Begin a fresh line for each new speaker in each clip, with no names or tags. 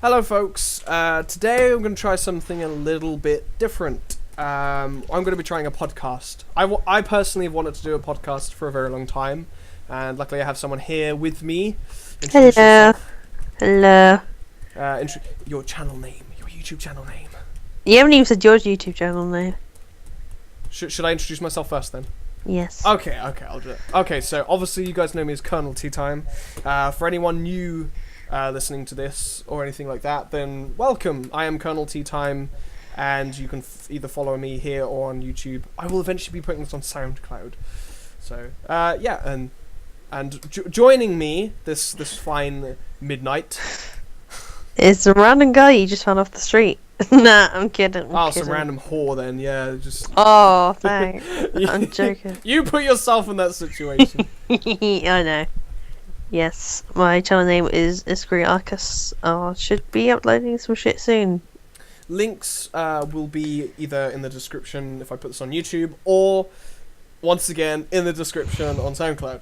Hello folks, today I'm going to try something a little bit different. I'm going to be trying a podcast. I personally have wanted to do a podcast for a very long time, and luckily I have someone here with me. Introduce
Hello.
yourself.
Hello.
Your channel name, your YouTube channel name.
You haven't even said your YouTube channel name.
Should I introduce myself first then?
Yes.
Okay, I'll do it. Okay, so obviously you guys know me as Colonel Tea Time. For anyone new listening to this or anything like that, then welcome. I am Colonel Tea Time, and you can either follow me here or on YouTube. I will eventually be putting this on SoundCloud. So yeah, and joining me this fine midnight.
It's a random guy you just found off the street. Nah, I'm kidding.
Some random whore then. Yeah, just.
Oh, thanks. I'm joking.
You put yourself in that situation.
I know. Yes, my channel name is Iskriarchus. I should be uploading some shit soon.
Links will be either in the description if I put this on YouTube, or once again in the description on SoundCloud.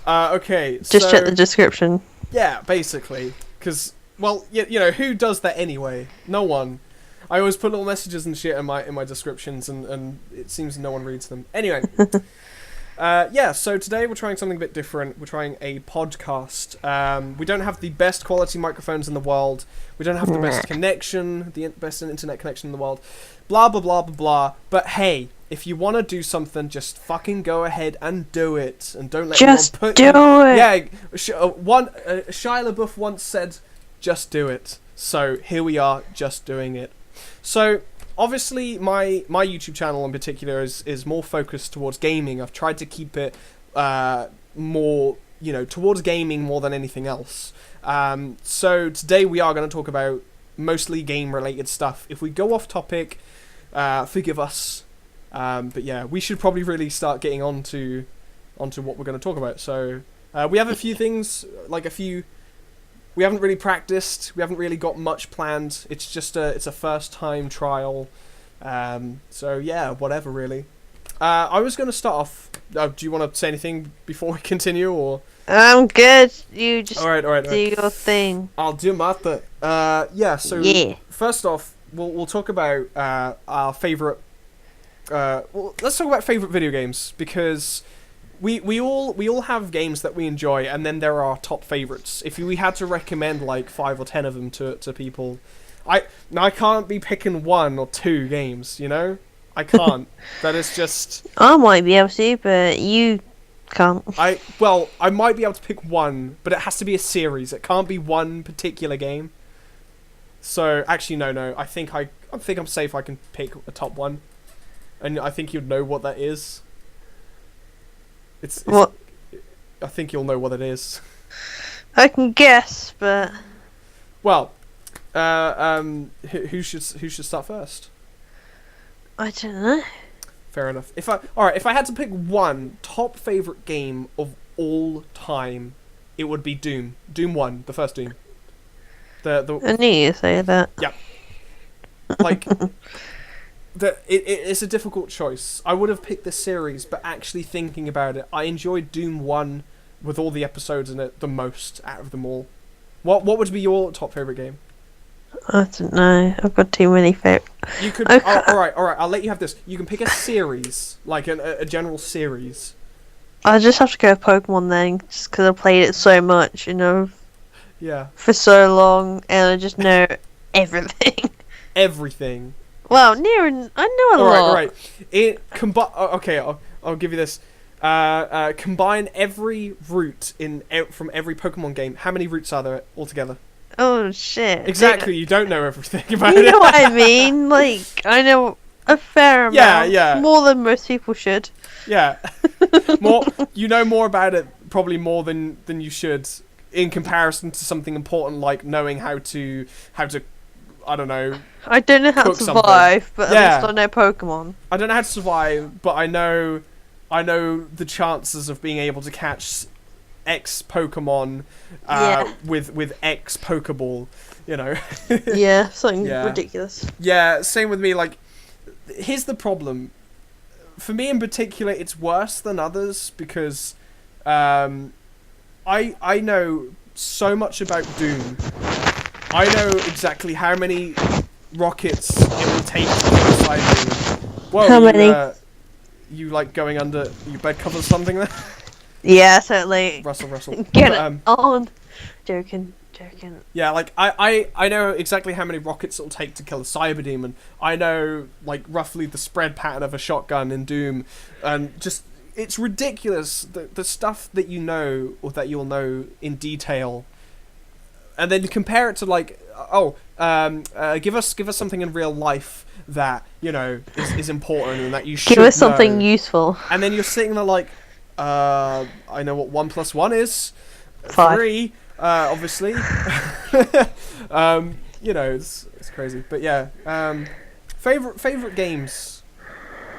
Okay,
Just check the description.
Yeah, basically, because well, you know who does that anyway? No one. I always put little messages and shit in my descriptions, and it seems no one reads them. Anyway. Yeah, so today we're trying something a bit different. We're trying a podcast. We don't have the best quality microphones in the world. We don't have the best connection, the best internet connection in the world. Blah, blah, blah, blah, blah. But hey, if you want to do something, just fucking go ahead and do it. And don't let
just
anyone put
do
you...
it!
Yeah, Shia LaBeouf once said, just do it. So here we are, just doing it. So... obviously, my YouTube channel in particular is more focused towards gaming. I've tried to keep it more, towards gaming more than anything else. So today we are going to talk about mostly game-related stuff. If we go off topic, forgive us. But yeah, we should probably really start getting onto what we're going to talk about. So we have a few things, we haven't really practiced. We haven't really got much planned. It's just it's a first time trial. So yeah, whatever really. I was going to start off. Do you want to say anything before we continue, or?
I'm good. You just
all right.
do your thing.
I'll do my thing. Yeah. So
yeah.
First off, we'll talk about our favorite. Well, let's talk about favorite video games, because. We all have games that we enjoy, and then there are our top favorites. If we had to recommend like 5 or 10 of them to people, I can't be picking 1 or 2 games. I can't. That is just.
I might be able to, but you can't.
I might be able to pick 1, but it has to be a series. It can't be one particular game. So actually, no. I think I'm safe. I can pick a top 1, and I think you'd know what that is. It's
what?
I think you'll know what it is.
I can guess, but
well, who should start first?
I don't know.
Fair enough. If I had to pick 1 top favorite game of all time, it would be Doom. Doom 1, the first Doom.
I knew you'd say that.
Yeah. Like. It's a difficult choice. I would have picked this series, but actually thinking about it, I enjoyed Doom 1 with all the episodes in it the most out of them all. What would be your top favourite game?
I don't know. I've got too many favorites.
You could... Okay. Alright, I'll let you have this. You can pick a series, like a general series.
I just have to go Pokemon then, just because I played it so much,
Yeah.
for so long, and I just know everything.
Everything.
Well, I know a lot.
Alright. Okay, I'll give you this. Combine every route from every Pokemon game. How many routes are there altogether?
Oh shit!
Exactly. You don't know everything about it.
You know what I mean? Like, I know a fair amount.
Yeah.
More than most people should.
Yeah. You know more about it, probably more than you should, in comparison to something important like knowing how to. I don't know.
I don't know how to survive, but at least I know Pokemon.
I don't know how to survive, but I know the chances of being able to catch X Pokemon with X Pokeball,
Yeah, something ridiculous.
Yeah, same with me. Like, here's the problem. For me in particular, it's worse than others because I know so much about Doom I know exactly how many rockets it will take to kill a Cyberman. Whoa,
How many?
You like going under your bed covers something there?
Yeah, certainly.
Russell.
Get
But,
it on. Joking.
yeah, like I know exactly how many rockets it'll take to kill a cyber demon. I know like roughly the spread pattern of a shotgun in Doom, and just it's ridiculous the stuff that you know or that you'll know in detail, and then you compare it to like give us something in real life that you know is important and that you should
Give us something
know.
useful.
And then you're sitting there like, I know what 1 + 1 is.
5.
3, obviously. You know, it's crazy. But yeah, favorite games.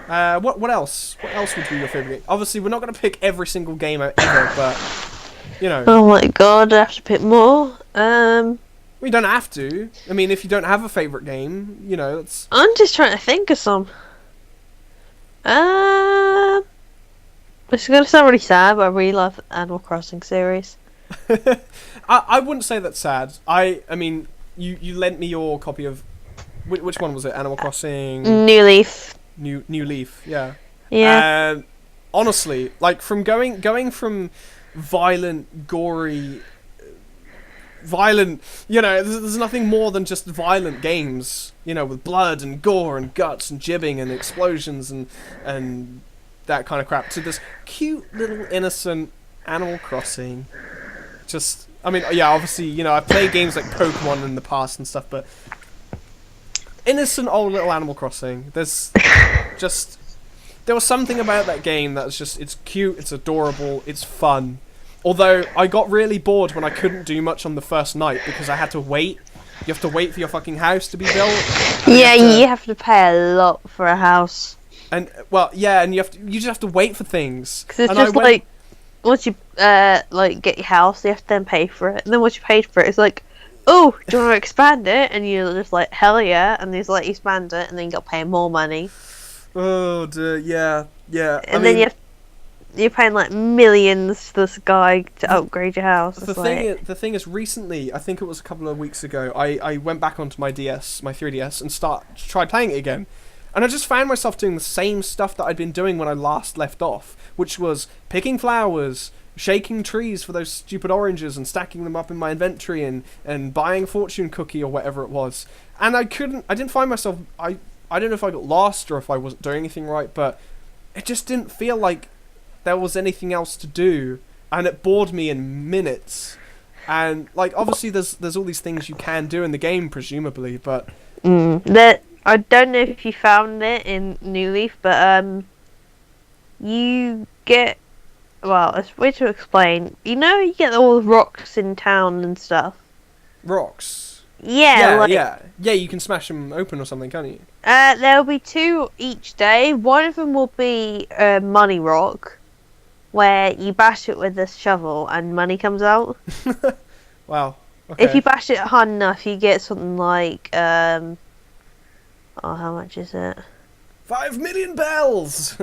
What else? What else would be your favorite game? Obviously, we're not gonna pick every single game ever, but you know.
Oh my god, I have to pick more.
We don't have to. I mean, if you don't have a favorite game, you know, it's.
I'm just trying to think of some. It's gonna sound really sad, but I really love the Animal Crossing series.
I wouldn't say that's sad. I mean, you lent me your copy of which one was it? Animal Crossing
New Leaf.
New Leaf. Yeah.
Yeah.
And honestly, like from going from violent, gory, you know, there's nothing more than just violent games, you know, with blood and gore and guts and jibbing and explosions and that kind of crap, to this cute little innocent Animal Crossing. Just, I mean, yeah, obviously, you know, I've played games like Pokemon in the past and stuff, but innocent old little Animal Crossing. There was something about that game that was just, it's cute, it's adorable, it's fun. Although, I got really bored when I couldn't do much on the first night because I had to wait. You have to wait for your fucking house to be built.
Yeah, you have to pay a lot for a house.
And, well, yeah, and you just have to wait for things.
Because it's
and
just like, once you, like, get your house, you have to then pay for it. And then once you paid for it, it's like, oh, do you want to expand it? And you're just like, hell yeah. And he's like, expand it, and then you got to pay more money.
Oh, dear, yeah.
And then you're paying like millions to this guy to upgrade your house.
The thing is, recently, I think it was a couple of weeks ago, I went back onto my DS, my 3DS, and tried playing it again. And I just found myself doing the same stuff that I'd been doing when I last left off, which was picking flowers, shaking trees for those stupid oranges and stacking them up in my inventory and buying a fortune cookie or whatever it was. And I didn't find myself, I don't know if I got lost or if I wasn't doing anything right, but it just didn't feel like there was anything else to do, and it bored me in minutes. And like, obviously there's all these things you can do in the game, presumably, but
I don't know if you found it in New Leaf, but you get, well, it's weird to explain. You know, you get all the rocks in town and stuff.
Rocks.
Yeah,
yeah. You can smash them open or something, can't you?
There'll be 2 each day. One of them will be a money rock, where you bash it with a shovel and money comes out.
Wow. Okay.
If you bash it hard enough, you get something like how much is it?
5 million bells.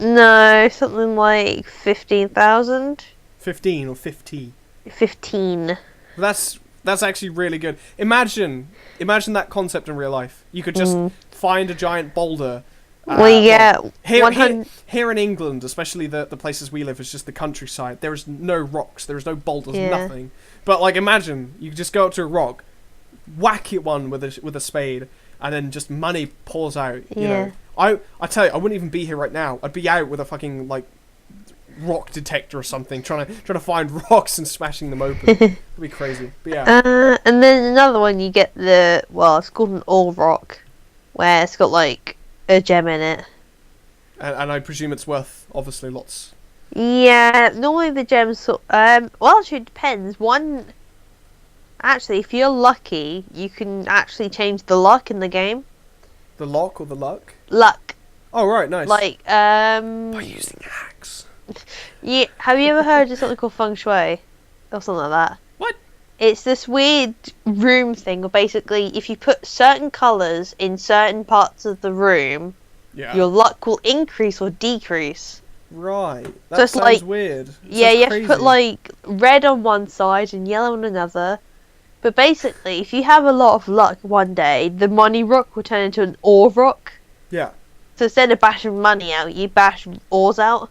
No, something like 15,000.
15 or 50.
15.
That's actually really good. Imagine that concept in real life. You could just find a giant boulder. Here in England, especially the places we live, is just the countryside. There is no rocks. There is no boulders. Nothing. But like, imagine you just go up to a rock, whack it one with a spade, and then just money pours out. You know, I tell you, I wouldn't even be here right now. I'd be out with a fucking like rock detector or something, trying to find rocks and smashing them open. It'd be crazy. But yeah.
And then another one, you get it's called an all rock, where it's got like a gem in it.
And I presume it's worth obviously lots.
Yeah, normally the gems. Well, actually, it depends. Actually, if you're lucky, you can actually change the luck in the game.
The lock or the luck?
Luck.
Oh right, nice.
Like
by using hacks.
Yeah, have you ever heard of something called feng shui or something like that?
What?
It's this weird room thing where basically if you put certain colours in certain parts of the room, your luck will increase or decrease.
Right. That sounds weird.
Yeah, you have to put like red on one side and yellow on another, But basically, if you have a lot of luck one day, the money rock will turn into an ore rock.
Yeah.
So instead of bashing money out, you bash ores out.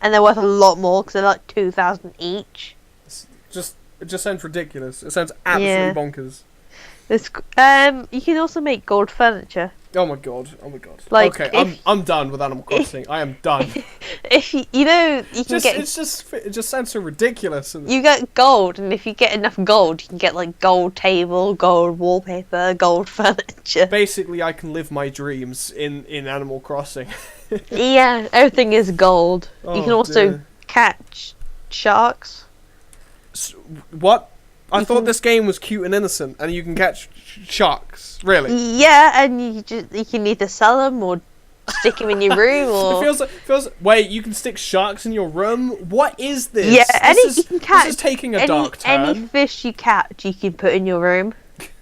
And they're worth a lot more because they're like 2,000 each.
It just sounds ridiculous. It sounds absolutely bonkers.
You can also make gold furniture.
Oh my god!
Like,
okay, I'm done with Animal Crossing. I am done.
If you can get.
It just sounds so ridiculous.
You get gold, and if you get enough gold, you can get like gold table, gold wallpaper, gold furniture.
Basically, I can live my dreams in Animal Crossing.
Yeah, everything is gold. You can also catch sharks.
What? I thought this game was cute and innocent, and you can catch sharks. Really?
Yeah, and you can either sell them or stick them in your room, or
it feels. Wait, you can stick sharks in your room? What is this?
Yeah,
you can catch. This is taking a dark turn.
Any fish you catch, you can put in your room.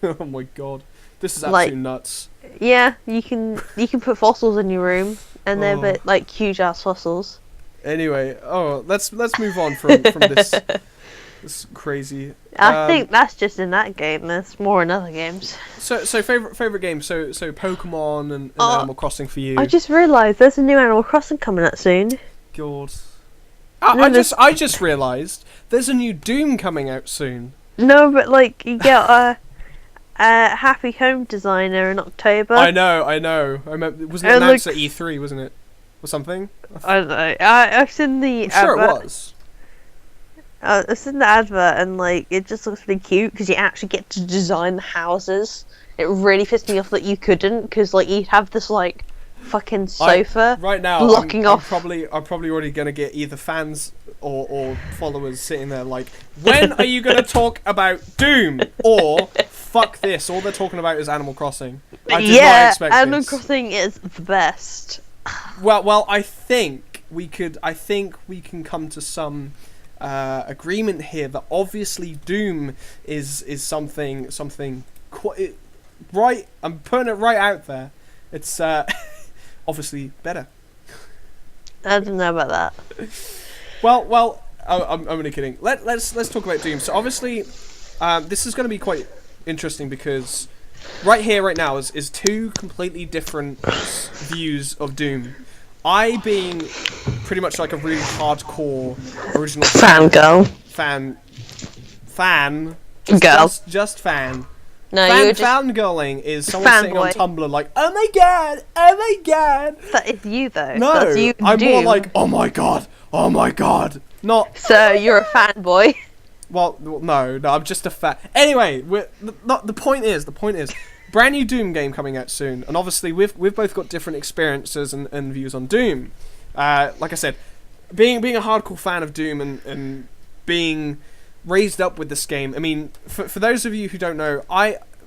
Oh my god, this is absolutely nuts.
Yeah, you can put fossils in your room, and they're like huge ass fossils.
Anyway, let's move on from this. It's crazy.
I think that's just in that game. There's more in other games.
So favorite games. So Pokemon and Animal Crossing for you.
I just realised there's a new Animal Crossing coming out soon.
God. I just realised there's a new Doom coming out soon.
No, but like you get a Happy Home Designer in October.
I know. I remember. Wasn't it announced at E3? Wasn't it, or something?
I don't know. I've seen the.
I'm sure it was.
It's in the advert, and like it just looks really cute because you actually get to design the houses. It really pissed me off that you couldn't, because like you'd have this like fucking sofa
right now
blocking off.
I'm probably already gonna get either fans or followers sitting there like, when are you gonna talk about Doom or fuck this? All they're talking about is Animal Crossing. I did not expect
Animal
this.
Crossing is the best.
Well, I think we can come to some agreement here that obviously Doom is something quite right. I'm putting it right out there. It's obviously better.
I don't know about that.
Well, I'm only kidding. Let's talk about Doom. So obviously, this is going to be quite interesting because right here, right now, is two completely different views of Doom. I being pretty much like a really hardcore original
fangirl.
Fan.
Girl.
Just fan.
No, you're just
fangirling is someone sitting on Tumblr like, oh my god.
That is you though.
No,
that's you.
I'm more like, oh my god. Not.
So you're a fanboy.
Well, no, I'm just a fan. Anyway, the point is, brand new Doom game coming out soon, and obviously we've both got different experiences and views on Doom. Like I said, being a hardcore fan of Doom and being raised up with this game. I mean, for those of you who don't know,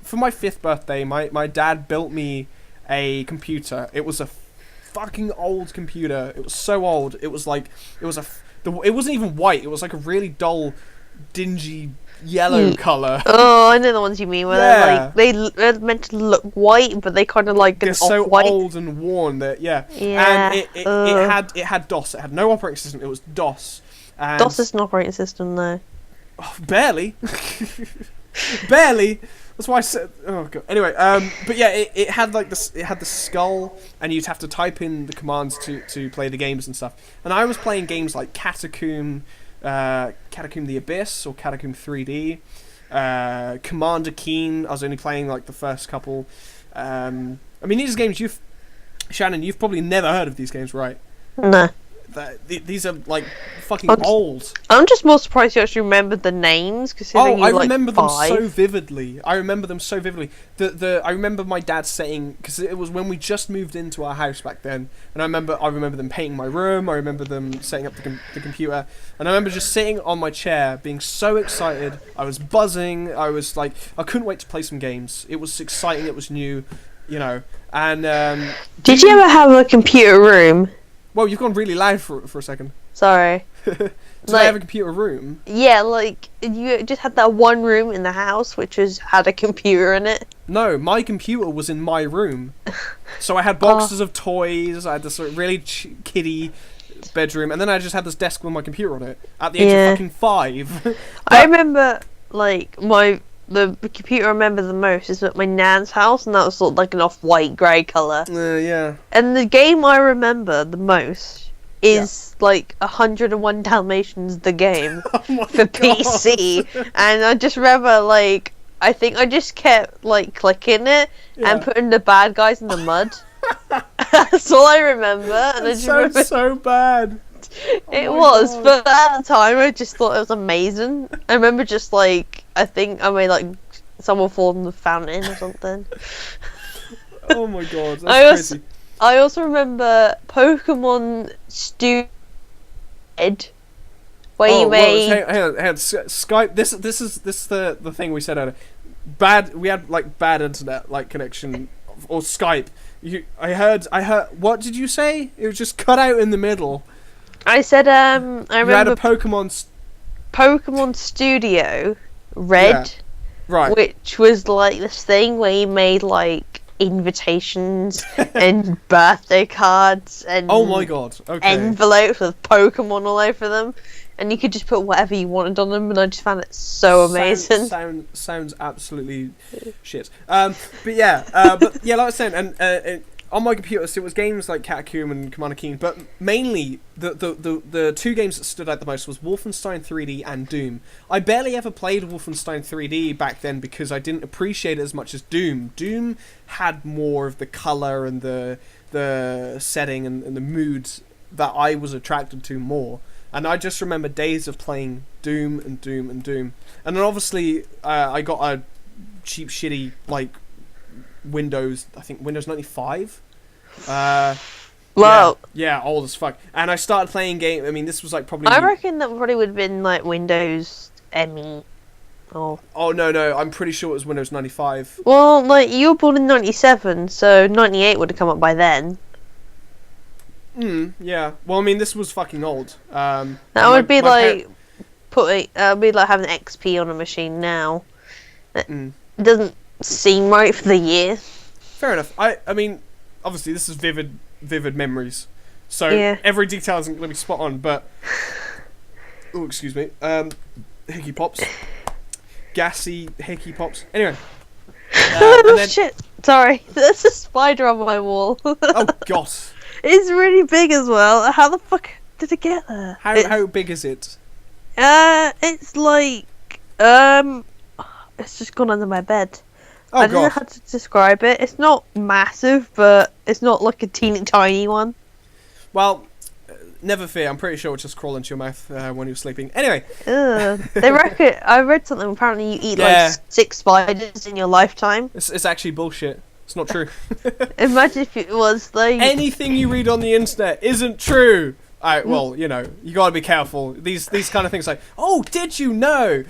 for my 5th birthday, my dad built me a computer. It was a fucking old computer. It was so old. It wasn't even white. It was like a really dull, dingy yellow colour.
Oh, I know the ones you mean. Where they're meant to look white, but they kind of like
they're so old and worn that and it had DOS. It had no operating system. It was DOS. And
DOS is an operating system, though.
Oh, barely. Barely. That's why I said. Oh god. Anyway, but yeah, it had like this. It had the skull, and you'd have to type in the commands to play the games and stuff. And I was playing games like Catacomb the Abyss or Catacomb 3D, Commander Keen. I was only playing like the first couple. I mean, these games Shannon, you've probably never heard of these games, right?
No.
These are like fucking old.
I'm just more surprised you actually remembered the names.
I remember them so vividly. I remember my dad saying, because it was when we just moved into our house back then, and I remember them painting my room. I remember them setting up the computer, and I remember just sitting on my chair, being so excited. I was buzzing. I was like, I couldn't wait to play some games. It was exciting. It was new, And
did you ever have a computer room?
Well, you've gone really loud for a second.
Sorry.
Did I have a computer room?
Yeah, like, you just had that one room in the house which had a computer in it?
No, my computer was in my room. So I had boxes of toys, I had this really kiddie bedroom, and then I just had this desk with my computer on it at the age of fucking 5.
I remember, like, my the computer I remember the most is at my nan's house, and that was sort of like an off-white grey colour.
Yeah.
And the game I remember the most is like 101 Dalmatians, the game
Oh my
for
God.
PC. And I just remember, like, I think I just kept like clicking it and putting the bad guys in the mud. That's all I remember. And
It sounds so bad.
It
my
was,
God.
but at the time I just thought it was amazing. I remember just like, I think I made like someone fall in the fountain or something.
Oh my God, that's crazy.
I also remember Pokemon Stupid, where you made.
Hang on. Skype. This is the thing we said earlier. Bad. We had like bad internet like connection or Skype. I heard. What did you say? It was just cut out in the middle.
I said I
You had
remember
a Pokemon.
Pokemon Studio Red,
Right.
which was like this thing where you made like invitations and birthday cards and
Oh my God. Okay.
envelopes with Pokemon all over them, and you could just put whatever you wanted on them, and I just found it so amazing.
Sounds absolutely shit. But yeah, like I was saying, and on my computer, so it was games like Catacomb and Commander Keen, but mainly the two games that stood out the most was Wolfenstein 3D and Doom. I barely ever played Wolfenstein 3D back then because I didn't appreciate it as much as Doom. Doom had more of the color and the setting and the moods that I was attracted to more. And I just remember days of playing Doom and Doom and Doom. And then obviously I got a cheap, shitty, like, Windows 95.
Well,
Yeah, old as fuck. And I started playing game. I mean, this was like probably.
I reckon that probably would have been like Windows ME. Oh
no, I'm pretty sure it was Windows 95.
well, like you were born in '97, so '98 would have come up by then.
Yeah. Well, I mean, this was fucking old.
That would be like having XP on a machine now. It doesn't seem right for the year.
Fair enough. I mean, obviously this is vivid memories, so every detail isn't going to be spot on. But oh, excuse me. Hickey pops, gassy hickey pops. Anyway. And then,
Shit! Sorry, there's a spider on my wall.
oh God.
It's really big as well. How the fuck did it get there?
How big is it?
It's like it's just gone under my bed.
Oh,
I don't know how to describe it. It's not massive, but it's not like a teeny tiny one.
Well, never fear. I'm pretty sure it'll just crawl into your mouth when you're sleeping. Anyway.
They reckon. I read something. Apparently, you eat like 6 spiders in your lifetime.
It's actually bullshit. It's not true.
Imagine if it was like
anything you read on the internet isn't true. Alright, well, you know, you gotta be careful. These kind of things like, oh, did you know?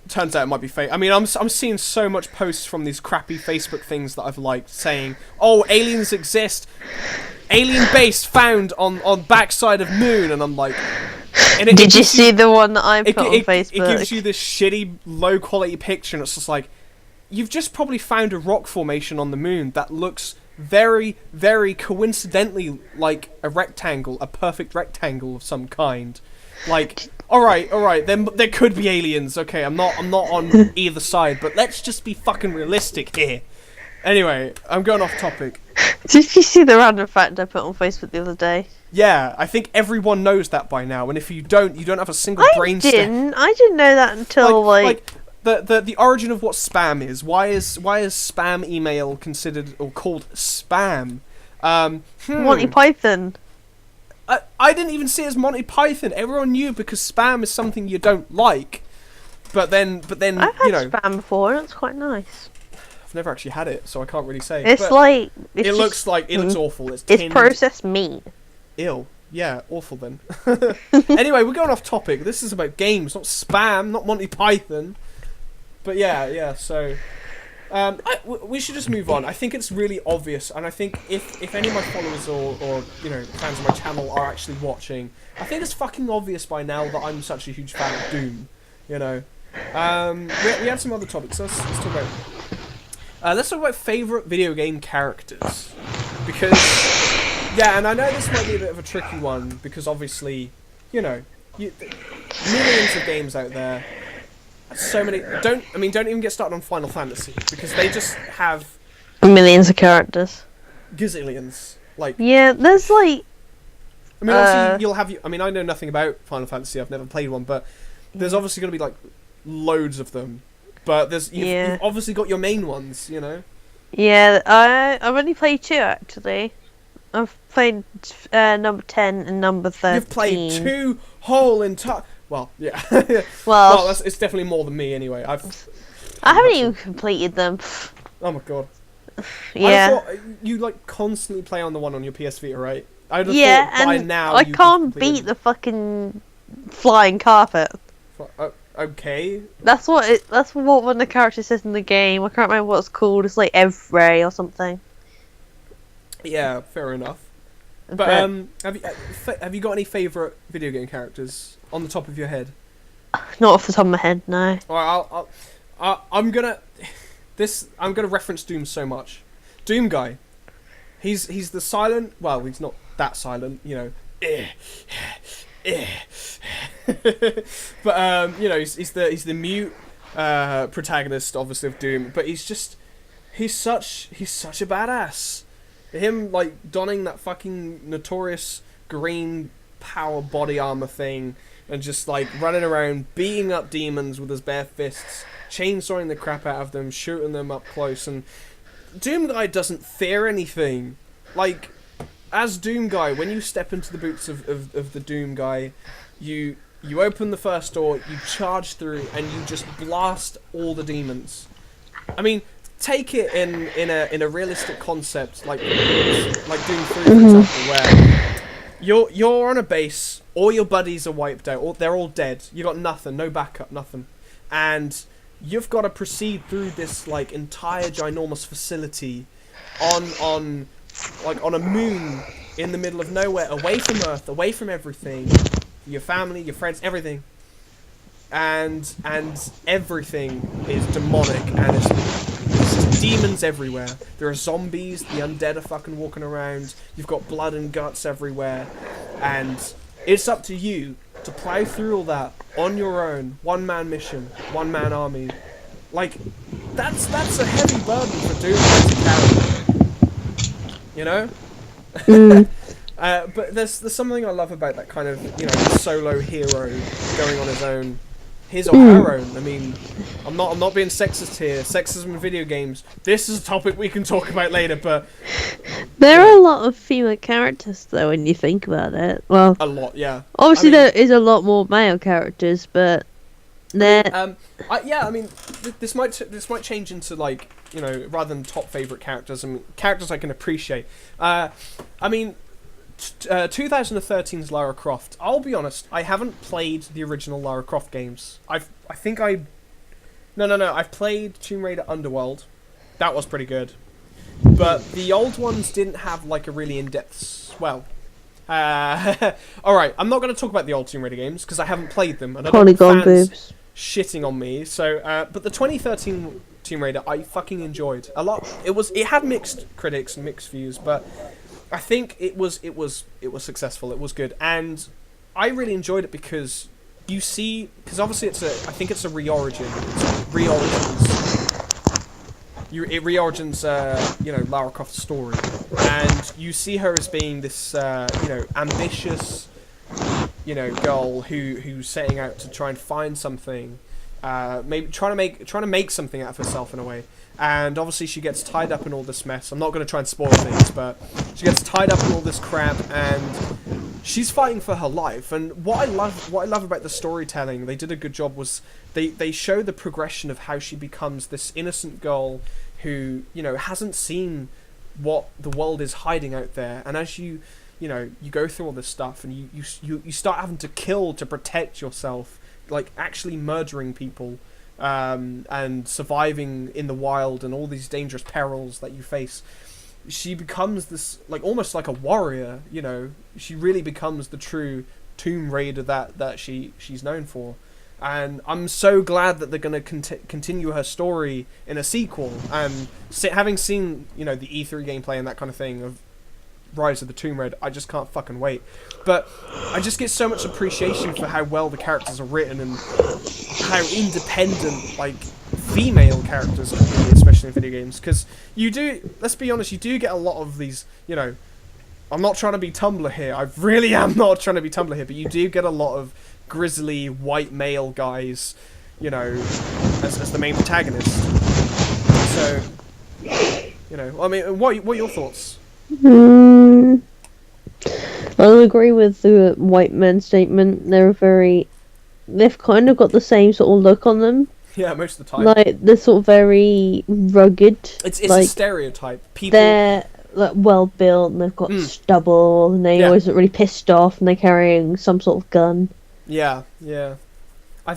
Turns out it might be fake. I mean, I'm seeing so much posts from these crappy Facebook things that I've liked saying, oh, aliens exist. Alien base found on backside of moon, and I'm like, and
did you see the one that I put on Facebook?
It gives you this shitty, low quality picture, and it's just like, you've just probably found a rock formation on the moon that looks very, very coincidentally like a rectangle, a perfect rectangle of some kind. Like, all right, then there could be aliens. Okay, I'm not on either side, but let's just be fucking realistic here. Anyway, I'm going off topic.
Did you see the random fact I put on Facebook the other day?
Yeah, I think everyone knows that by now, and if you don't have a single brain stem.
I didn't know that until like
the origin of what spam is. Why is spam email considered or called spam?
Monty Python.
I didn't even see it as Monty Python. Everyone knew because spam is something you don't like. But then
I've had spam before, and it's quite nice.
I've never actually had it, so I can't really say.
It's
it looks awful. It's
processed meat.
Ew. Yeah, awful then. Anyway, we're going off topic. This is about games, not spam, not Monty Python. But yeah. So we should just move on. I think it's really obvious, and I think if any of my followers or fans of my channel are actually watching, I think it's fucking obvious by now that I'm such a huge fan of Doom. You know, we had some other topics. So let's talk about favorite video game characters, because and I know this might be a bit of a tricky one because obviously millions of games out there. So many. Don't even get started on Final Fantasy because they just have
Millions of characters.
gazillions. Like,
Yeah, there's like.
I mean, obviously you'll have. I mean, I know nothing about Final Fantasy. I've never played one, but there's obviously going to be like loads of them. But you've obviously got your main ones, you know.
Yeah, I've only played 2 actually. I've played number 10 and number 13.
You've played 2 whole entire. Well, yeah.
Well,
it's definitely more than me anyway.
I haven't even completed them.
Oh my god.
Yeah.
I thought you like constantly play on the one on your PS Vita, right? I'd have
Yeah,
thought by
and
now
I can't beat the fucking flying carpet.
Okay.
That's what one of the characters says in the game. I can't remember what it's called. It's like Evray or something.
Yeah, fair enough. But have you got any favourite video game characters on the top of your head?
Not off the top of my head, no.
Alright, I'm gonna reference Doom so much. Doom guy. He's the silent. Well, he's not that silent, you know. But you know, he's the mute protagonist, obviously, of Doom. But he's such a badass. Him like donning that fucking notorious green power body armor thing and just like running around beating up demons with his bare fists, chainsawing the crap out of them, shooting them up close, and Doom Guy doesn't fear anything. Like, as Doom Guy, when you step into the boots of the Doom Guy, you open the first door, you charge through, and you just blast all the demons. I mean, take it in a realistic concept like Doom 3, for example, where you're on a base, all your buddies are wiped out, they're all dead, you got nothing, no backup, nothing, and you've got to proceed through this like entire ginormous facility on a moon in the middle of nowhere, away from Earth, away from everything, your family, your friends, everything, and everything is demonic, and it's just demons everywhere. There are zombies, the undead are fucking walking around, you've got blood and guts everywhere, and it's up to you to plow through all that on your own, one-man mission, one-man army. Like, that's a heavy burden for Doom to carry, you know? But there's something I love about that kind of, you know, solo hero going on his own. His or her own. I mean, I'm not being sexist here. Sexism in video games. This is a topic we can talk about later, but
there are a lot of female characters though when you think about it. Well,
a lot, yeah.
Obviously, there is a lot more male characters, but they're.
I mean, this might change into like, you know, rather than top favorite characters. I mean, characters I can appreciate. I mean. 2013's Lara Croft. I'll be honest, I haven't played the original Lara Croft games. I've played Tomb Raider Underworld. That was pretty good. But the old ones didn't have like a really in-depth... Well... Alright, I'm not going to talk about the old Tomb Raider games because I haven't played them. And I don't want fans shitting on me. So, but the 2013 Tomb Raider I fucking enjoyed a lot. It had mixed critics and mixed views, but I think it was successful. It was good, and I really enjoyed it because obviously I think it's a re-origin. It re-origins you know, Lara Croft's story, and you see her as being this you know, ambitious, you know, girl who's setting out to try and find something, maybe trying to make something out of herself in a way. And obviously she gets tied up in all this mess. I'm not going to try and spoil things, but she gets tied up in all this crap, and she's fighting for her life. And what I love about the storytelling, they did a good job, was they show the progression of how she becomes this innocent girl who, you know, hasn't seen what the world is hiding out there. And as you go through all this stuff, and you start having to kill to protect yourself, like actually murdering people. And surviving in the wild and all these dangerous perils that you face, she becomes this, like, almost like a warrior, you know. She really becomes the true Tomb Raider that she's known for. And I'm so glad that they're going to continue her story in a sequel. And having seen, you know, the E3 gameplay and that kind of thing of Rise of the Tomb Raider, I just can't fucking wait. But I just get so much appreciation for how well the characters are written and how independent like female characters can be, especially in video games. Because you do, let's be honest, you do get a lot of these. You know, I'm not trying to be Tumblr here. I really am not trying to be Tumblr here. But you do get a lot of grizzly white male guys, you know, as the main protagonist. So, you know, I mean, what are your thoughts?
I'll agree with the white men statement. They've kind of got the same sort of look on them.
Yeah, most of the time.
Like, they're sort of very rugged.
It's
like,
a stereotype. People.
They're like well built and they've got stubble and they always look really pissed off and they're carrying some sort of gun.
Yeah. I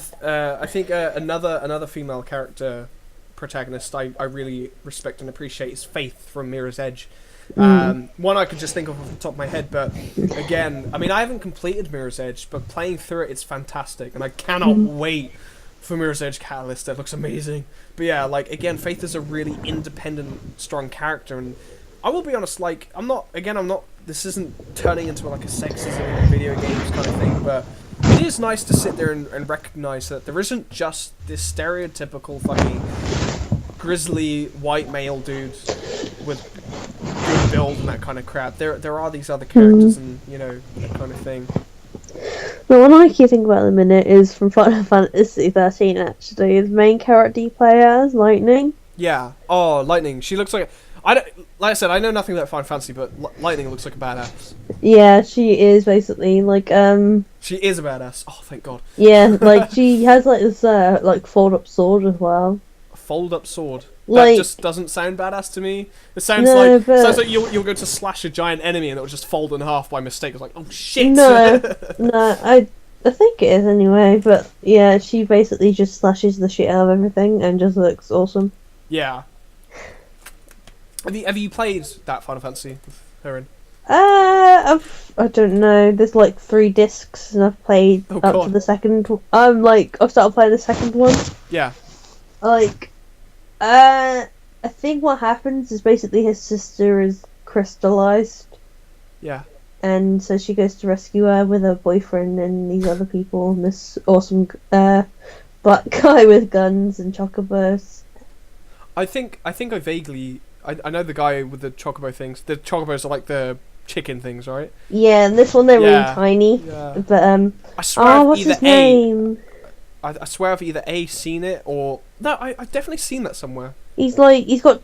think another female character protagonist I really respect and appreciate is Faith from Mirror's Edge. One I could just think of off the top of my head, but again, I mean, I haven't completed Mirror's Edge, but playing through it, it's fantastic, and I cannot wait for Mirror's Edge Catalyst. That looks amazing. But yeah, like, again, Faith is a really independent, strong character, and I will be honest, like, this isn't turning into like a sexism in video games kind of thing, but it is nice to sit there and recognize that there isn't just this stereotypical fucking grizzly white male dude with good build and that kind of crap. There are these other characters and, you know, that kind of thing.
The one I keep thinking about at the minute is from Final Fantasy 13, actually. The main character you play as, Lightning.
Yeah. Oh, Lightning. She looks like... like I said, I know nothing about Final Fantasy, but Lightning looks like a badass.
Yeah, she is, basically. Like,
She is a badass. Oh, thank God.
Yeah, like, she has, like, this, like, fold-up sword as well.
Fold-up sword.
Like,
that just doesn't sound badass to me. It sounds like you'll go to slash a giant enemy and it'll just fold in half by mistake. It's like, oh shit.
No, I think it is anyway. But yeah, she basically just slashes the shit out of everything and just looks awesome.
Yeah. Have you played that Final Fantasy with her in?
I don't know. There's like 3 discs, and I've played up to the second. I've started playing the second one.
Yeah.
Like, I think what happens is basically his sister is crystallized.
Yeah.
And so she goes to rescue her with her boyfriend and these other people and this awesome black guy with guns and chocobos.
I think I vaguely... I know the guy with the chocobo things. The chocobos are like the chicken things, right?
Yeah, and this one they're really tiny.
Yeah.
But,
I swear
what's his name?
I swear I've either seen it or... No, I've definitely seen that somewhere.
He's got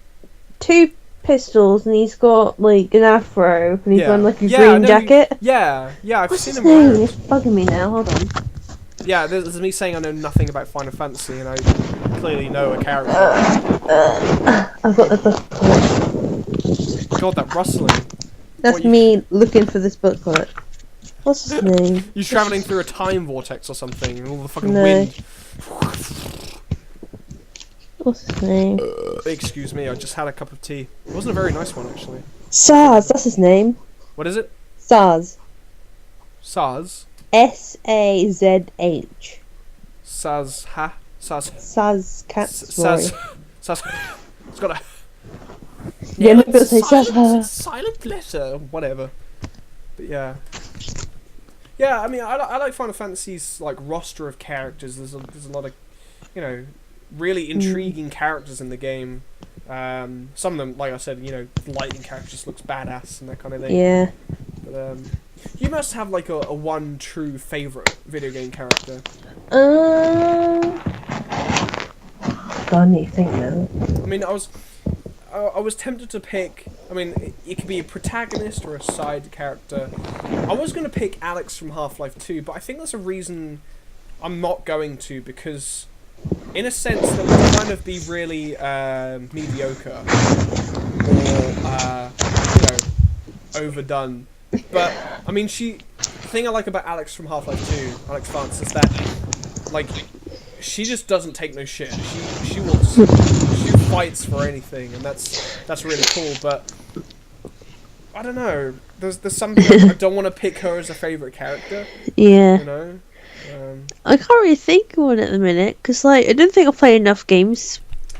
2 pistols and he's got like an afro and he's wearing like a green jacket.
I've seen him
around. It's bugging me now, hold on.
Yeah, this is me saying I know nothing about Final Fantasy and I clearly know a character.
I've got the booklet.
God, that rustling.
That's me looking for this booklet. What's his name?
You're travelling through a time vortex or something, and all the fucking wind.
What's his name?
Excuse me, I just had a cup of tea. It wasn't a very nice one, actually.
Saz, that's his name.
What is it?
Saz.
Saz?
S-A-Z-H.
Saz, ha? Saz.
Saz Saz.
It's got a...
Yeah, I'm gonna say Saz.
Silent letter, whatever. But yeah. Yeah, I mean, I like Final Fantasy's like roster of characters. There's a lot of, you know, really intriguing characters in the game. Some of them, like I said, you know, the lightning character just looks badass and that kind of thing.
Yeah.
But you must have like a one true favorite video game character.
I need to think now.
I mean, I was tempted to pick. I mean, it could be a protagonist or a side character. I was going to pick Alex from Half-Life 2, but I think there's a reason I'm not going to, because in a sense that would kind of be really mediocre or you know, overdone. But I mean, the thing I like about Alex from Half-Life 2, Alex Vance, is that like she just doesn't take no shit. She fights for anything, and that's really cool. But I don't know. There's something I don't want to pick her as a favorite character.
Yeah.
You know.
I can't really think of one at the minute because like I don't think I've played enough games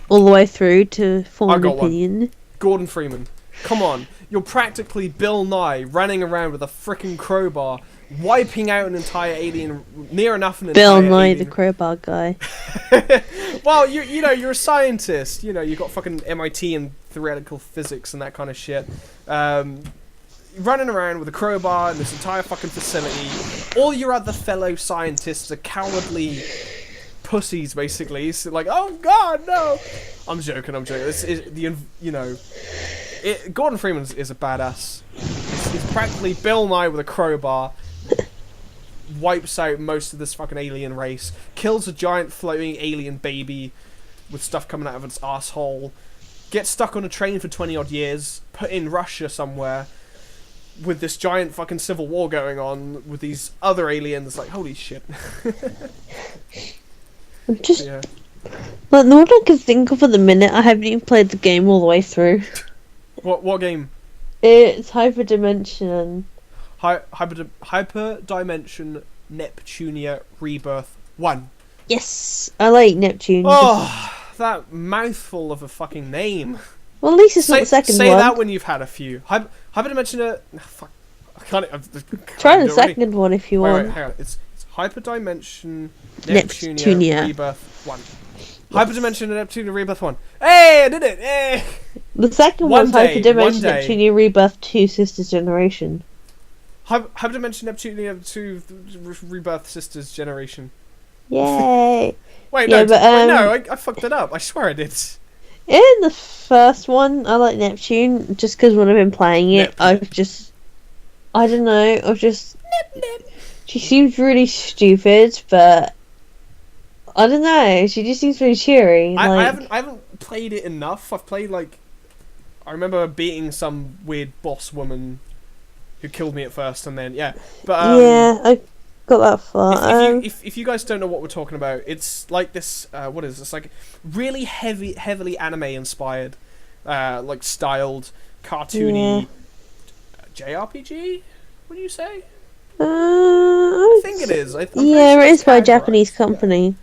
all the way through to form an opinion.
Gordon Freeman. Come on, you're practically Bill Nye running around with a frickin' crowbar, wiping out an entire alien, near enough an
Bill
entire
Nye,
alien.
the crowbar guy.
Well, you know, you're a scientist. You know, you got fucking MIT and theoretical physics and that kind of shit. Running around with a crowbar in this entire fucking facility. All your other fellow scientists are cowardly pussies, basically. So like, oh god, no! I'm joking. This is Gordon Freeman is a badass. He's practically Bill Nye with a crowbar. Wipes out most of this fucking alien race. Kills a giant floating alien baby with stuff coming out of its asshole. Gets stuck on a train for 20 odd years. Put in Russia somewhere. With this giant fucking civil war going on. With these other aliens. Like, holy shit.
I'm just...
Yeah.
Like, the one I can think of at the minute, I haven't even played the game all the way through.
What game?
It's Hyperdimension.
Hyperdimension Neptunia Rebirth 1.
Yes, I like Neptune.
Oh, that mouthful of a fucking name.
Well, at least it's not the second
say
one.
that when you've had a few. Hyperdimension... fuck. I can't...
Try the second one if you want.
Wait, hang on. It's Hyperdimension
Neptunia
Rebirth 1. Hyperdimension Neptunia Rebirth 1. Hey, I did it! Hey!
The second one's Hyperdimension Neptunia Rebirth 2 Sisters Generation.
Hyperdimension Neptunia 2 Rebirth Sisters Generation.
Yay!
Wait,
yeah,
no, I fucked it up. I swear I did.
In the first one, I like Neptune, just because when I've been playing it, I don't know, she seems really stupid, but I don't know, she just seems really cheery.
I haven't played it enough. I've played, like, I remember beating some weird boss woman who killed me at first, and then, yeah. But,
yeah, I got that far.
If you guys don't know what we're talking about, it's like this, what is this, like, really heavily anime-inspired, like, styled, cartoony, JRPG? What do you say? I think it is. I'm
yeah,
sure
it
it's
is by a
categorized.
Japanese company.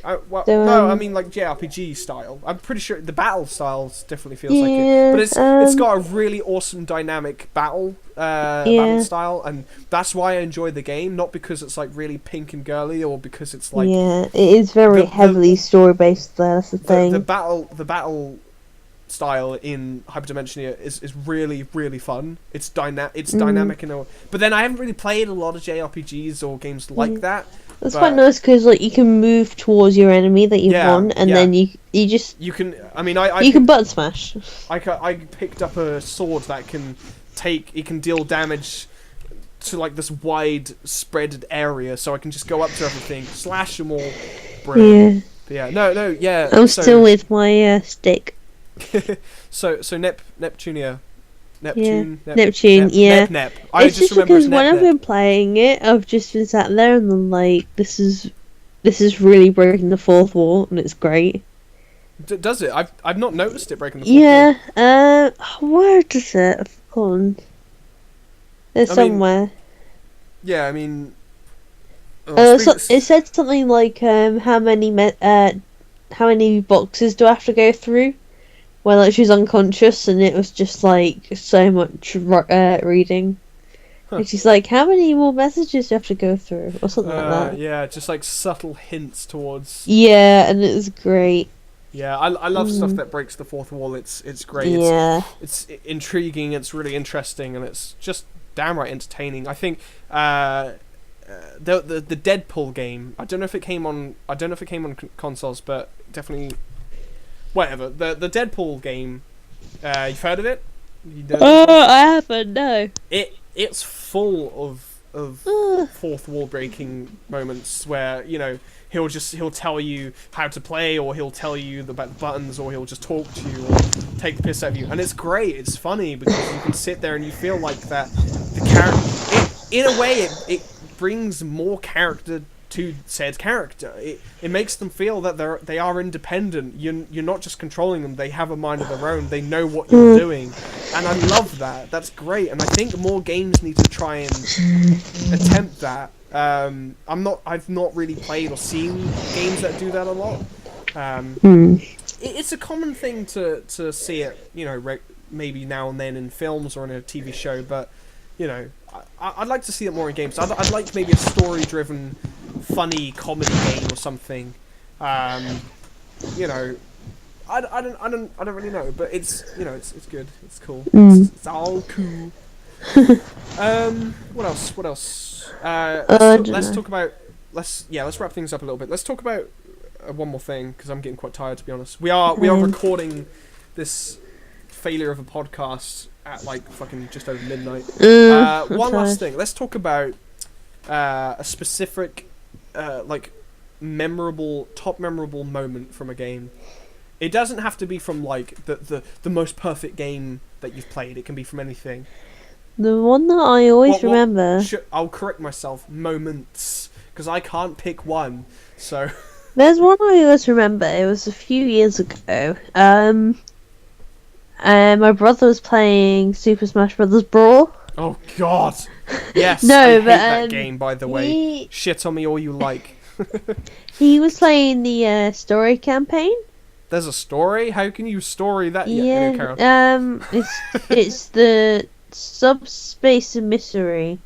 No, I mean like JRPG style. I'm pretty sure the battle styles definitely feels like it, but it's got a really awesome dynamic battle style, and that's why I enjoy the game. Not because it's like really pink and girly, or because it's like
it is very heavily story based. That's the thing.
The battle style in Hyperdimension is really fun. It's dynamic in a. But then I haven't really played a lot of JRPGs or games like that.
That's quite nice because like you can move towards your enemy that you want, and then you can. I mean, you can button smash.
I picked up a sword that can deal damage to like this wide spread area, so I can just go up to everything, slash them all. Brilliant. Yeah. Yeah.
I'm still with my stick.
so Neptunia.
Neptune,
yeah. Nep. I just remember
because when I've been playing it, I've just been sat there and I'm like, this is really breaking the fourth wall, and it's great.
Does it? I've not noticed it breaking the fourth wall.
Yeah. Where does it? I've forgotten. There's somewhere.
Yeah, I mean.
It said something like, how many boxes do I have to go through? When like she's unconscious, and it was just like so much reading. And she's like, "How many more messages do you have to go through?" or something like that.
Yeah, just like subtle hints towards.
Yeah, and it was great.
Yeah, I love stuff that breaks the fourth wall. It's great.
Yeah,
it's intriguing. It's really interesting, and it's just damn right entertaining. I think the Deadpool game. I don't know if it came on consoles, but definitely. Whatever, the Deadpool game, you've heard of it?
I haven't, no.
It's full of fourth wall breaking moments where, you know, he'll tell you how to play, or he'll tell you about the buttons, or he'll just talk to you, or take the piss out of you. And it's great, it's funny, because you can sit there and you feel like that the character, in a way, it brings more character to said character. It makes them feel that they are independent. You're not just controlling them. They have a mind of their own. They know what you're doing, and I love that. That's great, and I think more games need to try and attempt that. I've not really played or seen games that do that a lot. It's a common thing to see it, you know, maybe now and then in films or in a TV show, but you know, I'd like to see it more in games. I'd like maybe a story-driven, funny comedy game or something. You know, I don't really know, but it's, you know, it's good. It's cool. It's all cool. What else? Let's talk about. Let's wrap things up a little bit. Let's talk about one more thing, because I'm getting quite tired, to be honest. We are recording this failure of a top at like fucking just over midnight. One last thing. Let's talk about a specific like top memorable moment from a game. It doesn't have to be from like the most perfect game that you've played. It can be from anything.
The one that I always remember.
I'll correct myself. Moments, because I can't pick one. So
there's one I always remember. It was a few years ago. My brother was playing Super Smash Bros. Brawl.
Oh God! Yes,
no,
I hate
but
that game. By the way, shit on me all you like.
He was playing the story campaign.
There's a story? How can you story that?
Yeah, it's the Subspace Emissary,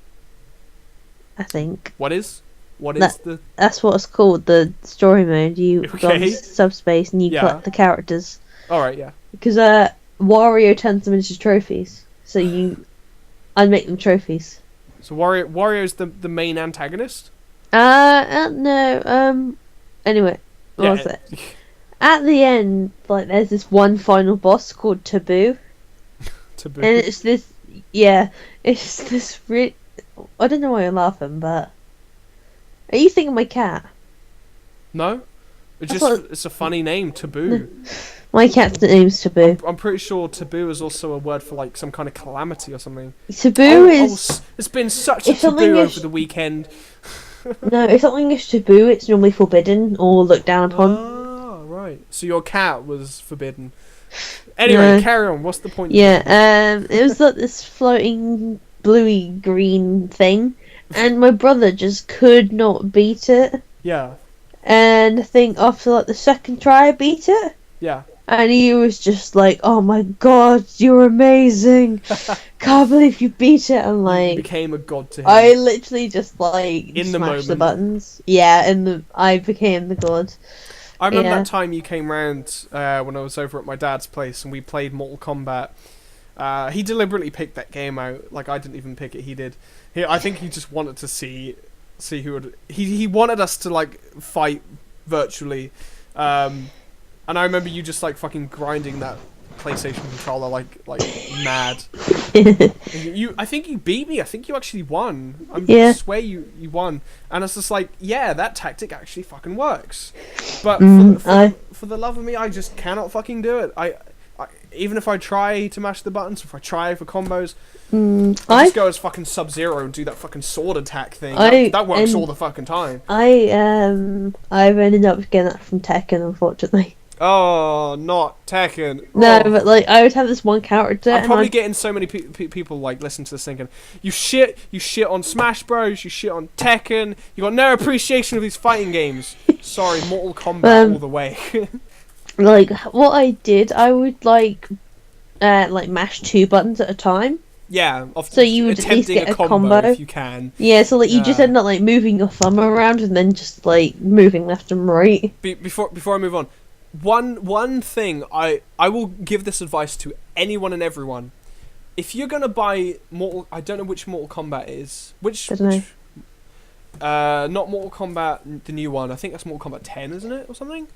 I think.
What is the?
That's what it's called. The story mode. You go to subspace and you collect the characters.
All right, yeah.
Because Wario turns them into trophies, so you unmake them trophies.
So Wario's the main antagonist?
No. Anyway, what was it? At the end, like, there's this one final boss called Taboo.
Taboo.
And it's this. Yeah, it's this. I don't know why you're laughing, but are you thinking my cat?
No, it's a funny name, Taboo.
My cat's name's Taboo.
I'm pretty sure Taboo is also a word for like some kind of calamity or something.
Taboo is.
It's been such a taboo over the weekend.
No, if something is taboo, it's normally forbidden or looked down upon.
Oh, right. So your cat was forbidden. Anyway, carry on. What's the point?
Yeah, it was like this floating bluey green thing, and my brother just could not beat it.
Yeah.
And I think after like the second try, I beat it.
Yeah.
And he was just like, "Oh my God, you're amazing! Can't believe you beat it!" And like,
you became a god to him.
I literally just like
in the
smashed
moment.
the buttons. Yeah, I became the god.
I remember that time you came round when I was over at my dad's place and we played Mortal Kombat. He deliberately picked that game out. Like, I didn't even pick it, he did. I think he just wanted to see who would... He wanted us to, like, fight virtually. And I remember you just, like, fucking grinding that PlayStation controller like mad. I think you beat me. I think you actually won. I swear you won. And it's just like, yeah, that tactic actually fucking works. But for the love of me, I just cannot fucking do it. I even if I try to mash the buttons, if I try for combos, I just go as fucking Sub-Zero and do that fucking sword attack thing. That works all the fucking time.
I've ended up getting that from Tekken, unfortunately.
Oh, not Tekken.
No, but like I would have this one character.
I'm probably getting so many people like listen to this thinking, you shit on Smash Bros, you shit on Tekken, you got no appreciation of these fighting games. Sorry, Mortal Kombat all the way.
Like what I did, I would like mash 2 buttons at a time.
Yeah,
so you would at least get a combo
if you can.
Yeah, so like you just end up like moving your thumb around and then just like moving left and right.
Before I move on. One thing I will give this advice to anyone and everyone. If you're gonna buy I don't know which Mortal Kombat is. Not Mortal Kombat, the new one. I think that's Mortal Kombat 10, isn't it, or something?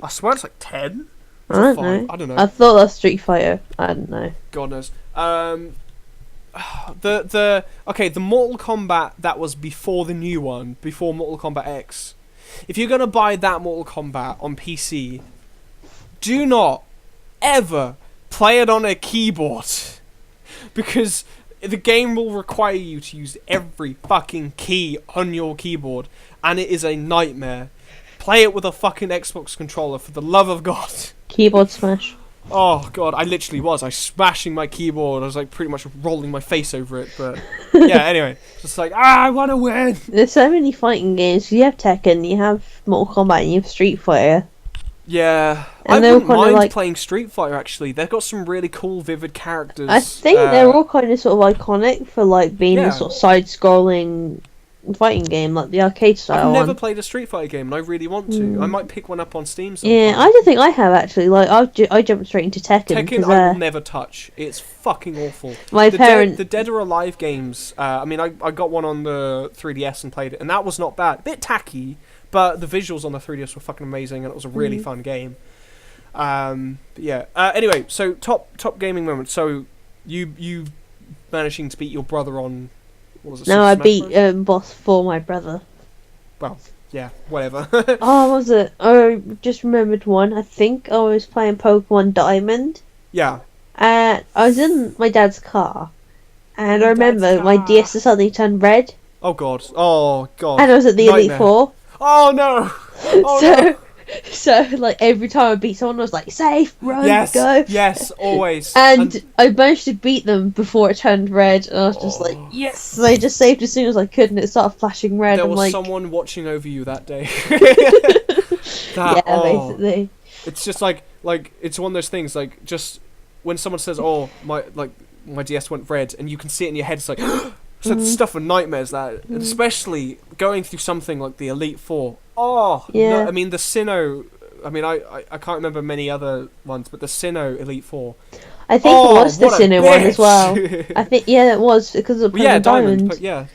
I swear it's like 10.
I don't know. I thought that's Street Fighter. I don't know.
God knows. The Mortal Kombat that was before the new one, before Mortal Kombat X. If you're gonna buy that Mortal Kombat on PC, do not ever play it on a keyboard, because the game will require you to use every fucking key on your keyboard, and it is a nightmare. Play it with a fucking Xbox controller, for the love of God.
Keyboard smash.
Oh God, I literally was. I was smashing my keyboard. I was like pretty much rolling my face over it. But yeah, anyway, just like I want to win.
There's so many fighting games. You have Tekken, you have Mortal Kombat, and you have Street Fighter.
Yeah, I
And they were
wouldn't
kind of
mind
like,
playing Street Fighter. Actually, they've got some really cool, vivid characters.
I think they're all kind of sort of iconic for like being a
Yeah.
sort of side-scrolling fighting game, like the arcade
I've
style
never
one.
played a Street Fighter game, and I really want to. I
Mm.
might pick one up on Steam
Yeah, I
sometime.
don't think I have actually. Like I jumped straight into Tekken
Tekken,
because
I will never touch. It's fucking awful.
my
The
parents.
Dead or Alive games. I mean, I got one on the 3DS and played it, and that was not bad. A bit tacky, but the visuals on the 3DS were fucking amazing, and it was a really fun game. But yeah. Anyway, so top gaming moment. So you managing to beat your brother on, what was it?
No,
Super
I
Smash
beat
Bros?
boss for my brother.
Well, yeah, whatever.
Oh, was it? I just remembered one. I think I was playing Pokemon Diamond.
Yeah.
And I was in my dad's car. And I
Your dad's
remember my
car.
DS suddenly turned red.
Oh god. Oh god.
And I was at the Elite
Nightmare.
Four.
Oh no. Oh no.
So like every time I beat someone, I was like, safe, run,
Yes.
go.
Yes. Always.
And I managed to beat them before it turned red. And I was just like, yes. So I just saved as soon as I could, and it started flashing red.
There
I'm
was
like,
someone watching over you that day.
yeah, basically.
It's just like it's one of those things. Like, just when someone says, "Oh, my DS went red," and you can see it in your head, it's like it's like the stuff of nightmares. That, and especially going through something like the Elite Four. Oh,
Yeah.
no, I mean the Sinnoh. I mean, I can't remember many other ones, but the Sinnoh Elite Four.
I think it was the
what a
Sinnoh one as
bitch!
well. I think, yeah, it was because of Pokemon
Yeah,
Diamond.
yeah.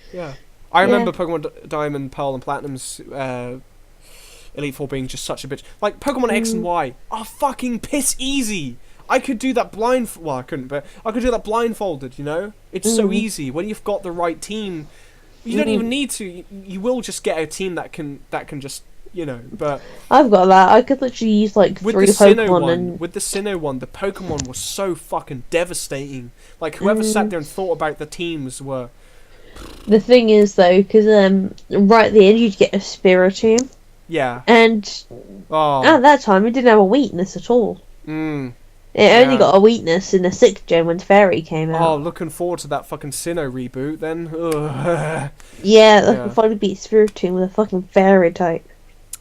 I remember Pokemon Diamond, Pearl, and Platinum's Elite Four being just such a bitch. Like Pokemon X and Y are fucking piss easy. I could do that well, I couldn't, but I could do that blindfolded. You know, it's so easy when you've got the right team. You don't even need to. You will just get a team that can just, you know. But
I've got that. I could literally use like
with
3
the Sinnoh
Pokemon
one,
and
with the Sinnoh one, the Pokemon was so fucking devastating. Like whoever sat there and thought about the teams were.
the thing is though, because right at the end you'd get a Spiritomb,
Yeah.
and at that time it didn't have a weakness at all. It only got a weakness in the 6th gen when Fairy came out.
Oh, looking forward to that fucking Sinnoh reboot then. Ugh.
Yeah, I can finally beat Spiritomb with a fucking Fairy type.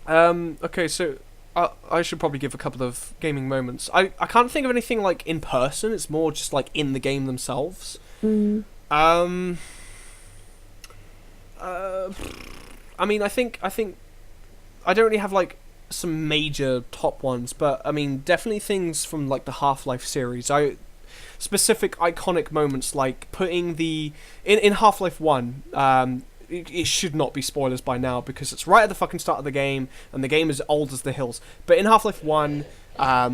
Okay, so I should probably give a couple of gaming moments. I can't think of anything like in person. It's more just like in the game themselves. I mean, I think I don't really have like some major top ones, but I mean, definitely things from like the Half-Life series. Specific iconic moments like putting in Half-Life 1. It should not be spoilers by now because it's right at the fucking start of the game and the game is old as the hills. But in Half-Life 1,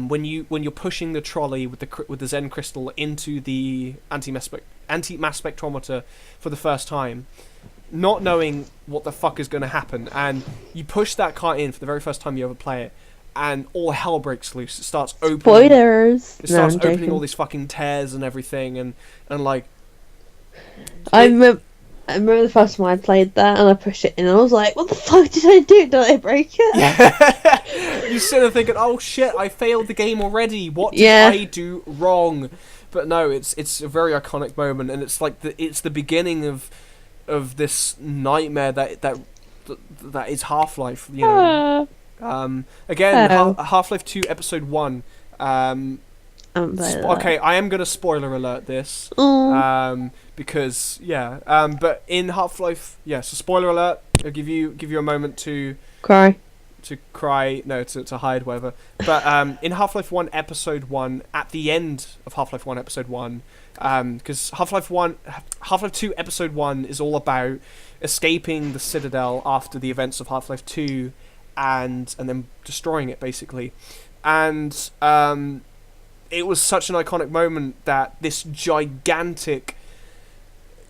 when you're pushing the trolley with the Zen crystal into the anti-mass spectrometer for the first time, not knowing what the fuck is going to happen, and you push that cart in for the very first time you ever play it, and all hell breaks loose. It starts opening.
Spoilers.
It starts opening all these fucking tears and everything, and like.
I remember the first time I played that, and I pushed it in, and I was like, "What the fuck did I do? Did I break it?"
Yeah. You're sitting there thinking, "Oh shit, I failed the game already. What did I do wrong?" But no, it's a very iconic moment, and it's like it's the beginning of this nightmare that is Half-Life, you know. Again, Half-Life 2 Episode 1. Okay, I am gonna spoiler alert this. Because but in Half-Life, so spoiler alert. I'll give you a moment to
cry.
To hide, whatever. But in Half-Life 1 Episode 1, at the end of Half-Life 1 Episode 1, because Half-Life 2 Episode 1 is all about escaping the Citadel after the events of Half-Life 2 and then destroying it, basically. And it was such an iconic moment that this gigantic,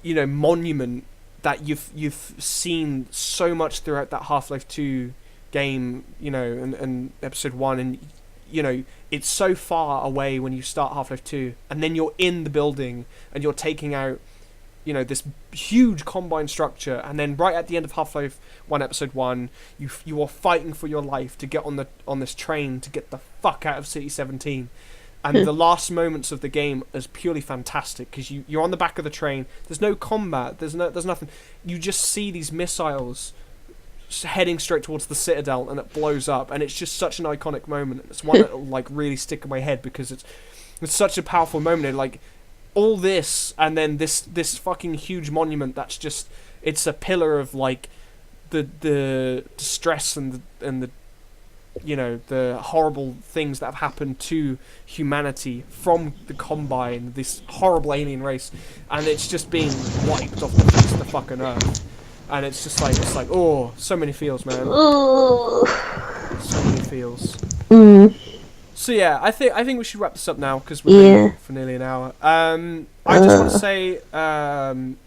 you know, monument that you've seen so much throughout that Half-Life 2 game, you know, and Episode 1, and you know, it's so far away when you start Half-Life 2, and then you're in the building and you're taking out, you know, this huge combine structure, and then right at the end of Half-Life 1 Episode 1, you are fighting for your life to get on this train to get the fuck out of City 17. And the last moments of the game is purely fantastic because you're on the back of the train. There's no combat. There's nothing. You just see these missiles heading straight towards the Citadel, and it blows up, and it's just such an iconic moment. It's one that'll like really stick in my head because it's such a powerful moment. And, like all this, and then this fucking huge monument that's just it's a pillar of like the distress and the you know, the horrible things that have happened to humanity from the Combine, this horrible alien race, and it's just being wiped off the face of the fucking earth. And it's just like, oh, so many feels, man. So many feels. So yeah, I think we should wrap this up now because we're been for nearly an hour. I just want to say,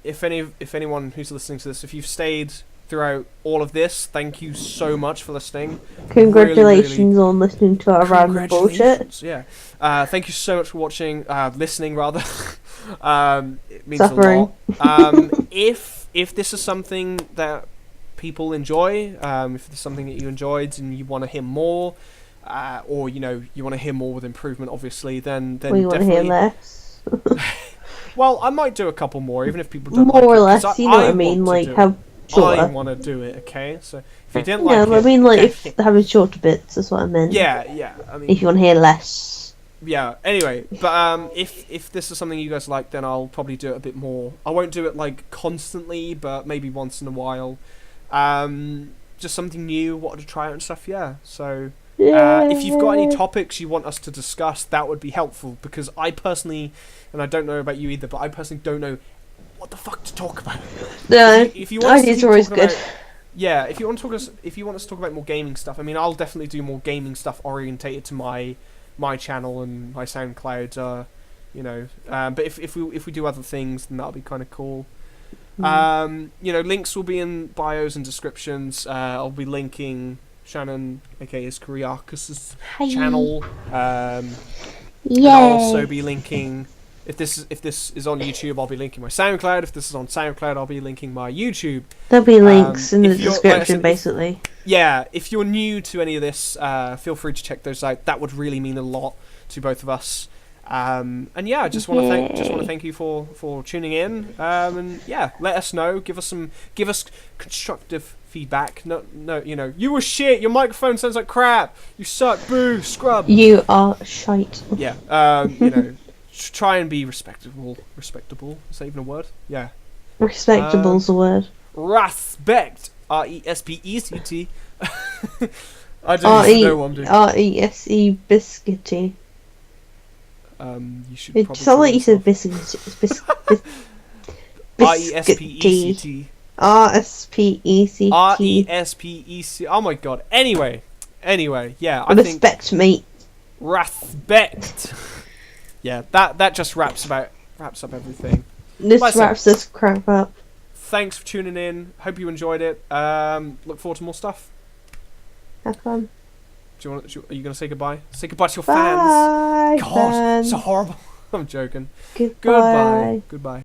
if anyone who's listening to this, if you've stayed throughout all of this, thank you so much for listening.
Congratulations on listening to our random bullshit.
Yeah. Thank you so much for watching, listening rather. It means
Suffering.
a lot. If this is something that people enjoy, if there's something that you enjoyed and you want to hear more, or you know you want to hear more with improvement, obviously, then
we want to hear less.
Well, I might do a couple more, even if people don't
more
like
or
it,
less. You know what I mean? Like how. Shorter.
I want to do it, okay? So if you didn't like it...
I mean, like, if having shorter bits, that's what I meant.
Yeah, I mean...
If you want to hear less.
Yeah, anyway, but if this is something you guys like, then I'll probably do it a bit more. I won't do it, like, constantly, but maybe once in a while. Just something new, wanted to try out and stuff, yeah. So, if you've got any topics you want us to discuss, that would be helpful, because I personally, and I don't know about you either, but I personally don't know what the fuck to talk about.
If you want us to always good.
Yeah, if you want us to talk about more gaming stuff, I mean, I'll definitely do more gaming stuff orientated to my channel and my SoundCloud. You know, but if we do other things, then that'll be kind of cool. You know, links will be in bios and descriptions. I'll be linking Shannon, aka Kuriakus's channel. And I'll also be linking. If this is on YouTube, I'll be linking my SoundCloud. If this is on SoundCloud, I'll be linking my YouTube.
There'll be links in the description, basically.
Yeah, if you're new to any of this, feel free to check those out. That would really mean a lot to both of us. And yeah, I just want to thank you for tuning in. And yeah, let us know. Give us constructive feedback. No, you know, you were shit. Your microphone sounds like crap. You suck. Boo. Scrub.
You are shite.
Yeah. You know. Try and be respectable. Respectable? Is that even a word? Yeah.
Respectable's a word.
Respect. R-E-S-P-E-C-T. I don't even know what I'm doing.
R-E-S-E biscuity.
You should
it
probably...
sounded like you said biscuity.
R-E-S-P-E-C-T.
R-S-P-E-C-T.
R-E-S-P-E-C... Oh my god. Anyway, yeah, I think...
Respect, mate.
Respect. Yeah, that just wraps up everything.
This wraps this crap up.
Thanks for tuning in. Hope you enjoyed it. Look forward to more stuff.
Have fun.
Are you gonna say goodbye? Say goodbye to your
Bye,
fans. God, so horrible. I'm joking.
Goodbye.
Goodbye.